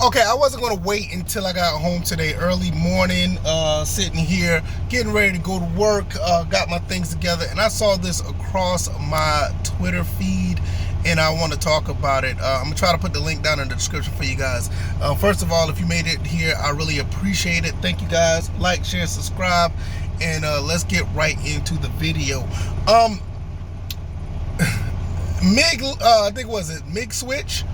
Okay, I wasn't gonna wait until I got home today, early morning, sitting here, getting ready to go to work, got my things together, and I saw this across my Twitter feed, and I want to talk about it. I'm gonna try to put the link down in the description for you guys. First of all, if you made it here, I really appreciate it. Thank you guys. Like, share, subscribe, and let's get right into the video. MIG, I think was it MIG switch?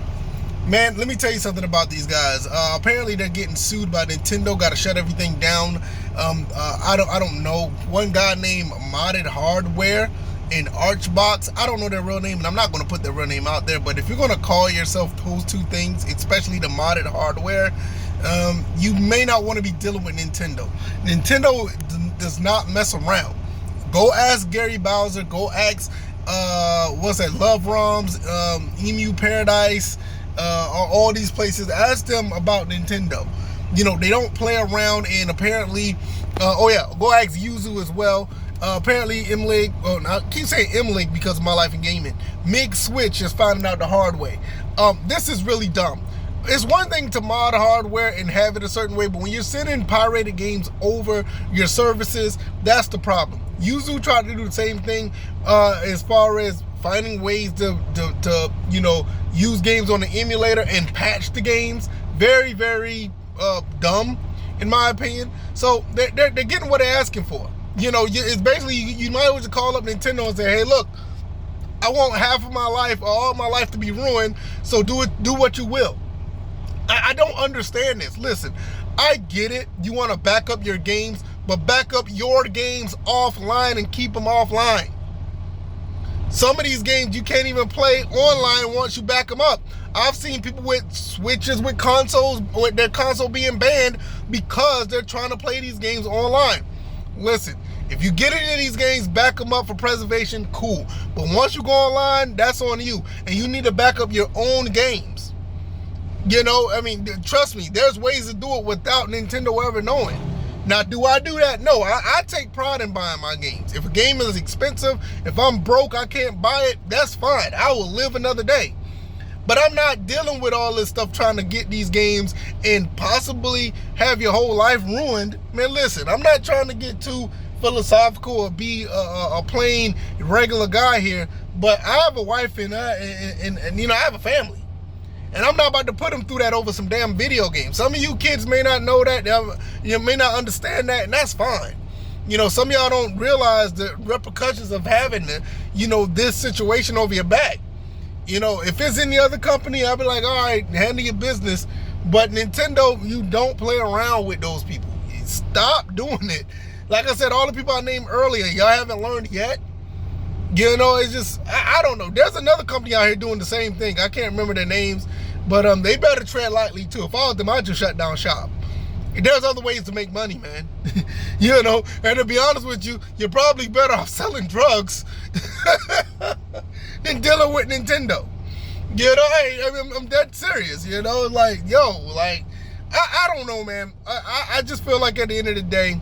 Man, let me tell you something about these guys. Apparently, they're getting sued by Nintendo. Got to shut everything down. I don't know. One guy named Modded Hardware in Archbox. I don't know their real name, and I'm not going to put their real name out there. But if you're going to call yourself those two things, especially the Modded Hardware, you may not want to be dealing with Nintendo. Nintendo does not mess around. Go ask Gary Bowser. Go ask what's that? Love ROMs, Emu Paradise. All these places, ask them about Nintendo. You know, they don't play around, and apparently, oh yeah, go ask Yuzu as well. Apparently, MLig, I keep saying MLig because of my life in gaming. MIG switch is finding out the hard way. This is really dumb. It's one thing to mod hardware and have it a certain way, but when you're sending pirated games over your services, that's the problem. Yuzu tried to do the same thing as far as finding ways to you know, use games on the emulator and patch the games. Very, very dumb, in my opinion. So they're getting what they're asking for. You know, it's basically, you might as well just call up Nintendo and say, hey, look, I want half of my life or all my life to be ruined, so do what you will. I don't understand this. Listen, I get it. You want to back up your games, but back up your games offline and keep them offline. Some of these games you can't even play online once you back them up. I've seen people with switches with consoles, with their console being banned because they're trying to play these games online. Listen, if you get into these games, back them up for preservation, cool. But once you go online, that's on you. And you need to back up your own games. You know, I mean, trust me, there's ways to do it without Nintendo ever knowing. Now, do I do that? No, I take pride in buying my games. If a game is expensive, if I'm broke, I can't buy it, that's fine. I will live another day. But I'm not dealing with all this stuff trying to get these games and possibly have your whole life ruined. Man, listen, I'm not trying to get too philosophical or be a plain regular guy here, but I have a wife and you know, I have a family. And I'm not about to put them through that over some damn video game. Some of you kids may not know that, you may not understand that, and that's fine. You know, some of y'all don't realize the repercussions of having, you know, this situation over your back. You know, if it's any other company, I'll be like, all right, handle your business. But Nintendo, you don't play around with those people. Stop doing it. Like I said, all the people I named earlier, y'all haven't learned yet. You know, it's just, I don't know. There's another company out here doing the same thing. I can't remember their names, but they better tread lightly too. If I was them, I'd just shut down shop. There's other ways to make money, man. You know, and to be honest with you, you're probably better off selling drugs than dealing with Nintendo. You know, I'm dead serious, you know, like, yo, like, I don't know, man. I just feel like at the end of the day,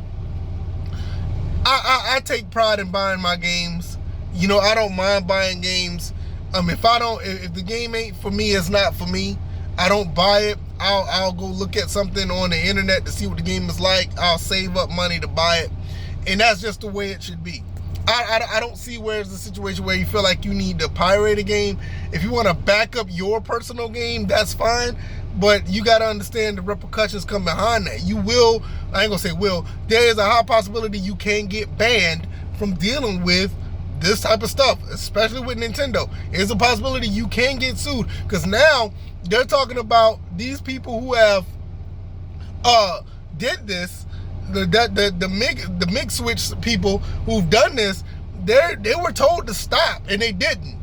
I take pride in buying my games. You know, I don't mind buying games. If the game ain't for me, it's not for me. I don't buy it. I'll go look at something on the internet to see what the game is like. I'll save up money to buy it. And that's just the way it should be. I don't see where's the situation where you feel like you need to pirate a game. If you want to back up your personal game, that's fine. But you got to understand the repercussions come behind that. You will, I ain't going to say will, there is a high possibility you can get banned from dealing with this type of stuff, especially with Nintendo. There's a possibility you can get sued, because now they're talking about these people who have did this, the MIG switch people who've done this. They were told to stop and they didn't,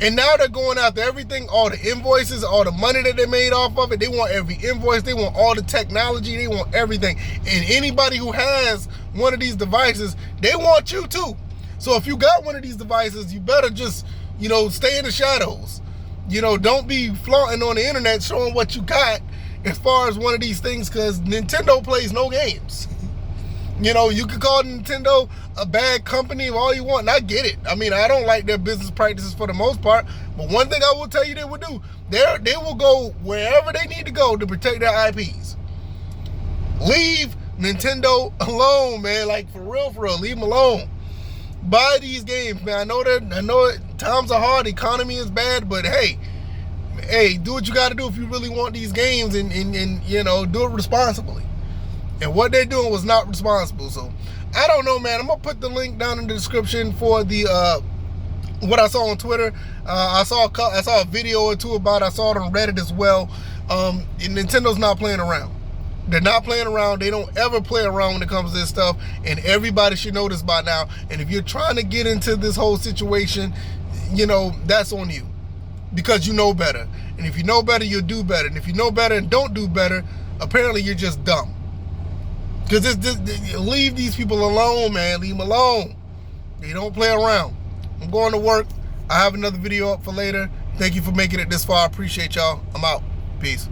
and now they're going after everything, all the invoices, all the money that they made off of it. They want every invoice, they want all the technology, they want everything. And anybody who has one of these devices, they want you too. So if you got one of these devices, you better just, you know, stay in the shadows. You know, don't be flaunting on the internet showing what you got as far as one of these things, because Nintendo plays no games. You know, you can call Nintendo a bad company all you want, and I get it. I mean, I don't like their business practices for the most part, but one thing I will tell you they would do, They will go wherever they need to go to protect their IPs. Leave Nintendo alone, man. Like, for real, leave them alone. Buy these games, man. I know times are hard, economy is bad, but hey, do what you got to do if you really want these games, and you know, do it responsibly. And what they're doing was not responsible. So I don't know, man. I'm gonna put the link down in the description for the what I saw on Twitter. I saw a video or two about it. I saw it on Reddit as well. And Nintendo's not playing around. They're not playing around. They don't ever play around when it comes to this stuff. And everybody should know this by now. And if you're trying to get into this whole situation, you know, that's on you. Because you know better. And if you know better, you'll do better. And if you know better and don't do better, apparently you're just dumb. Because leave these people alone, man. Leave them alone. They don't play around. I'm going to work. I have another video up for later. Thank you for making it this far. I appreciate y'all. I'm out. Peace.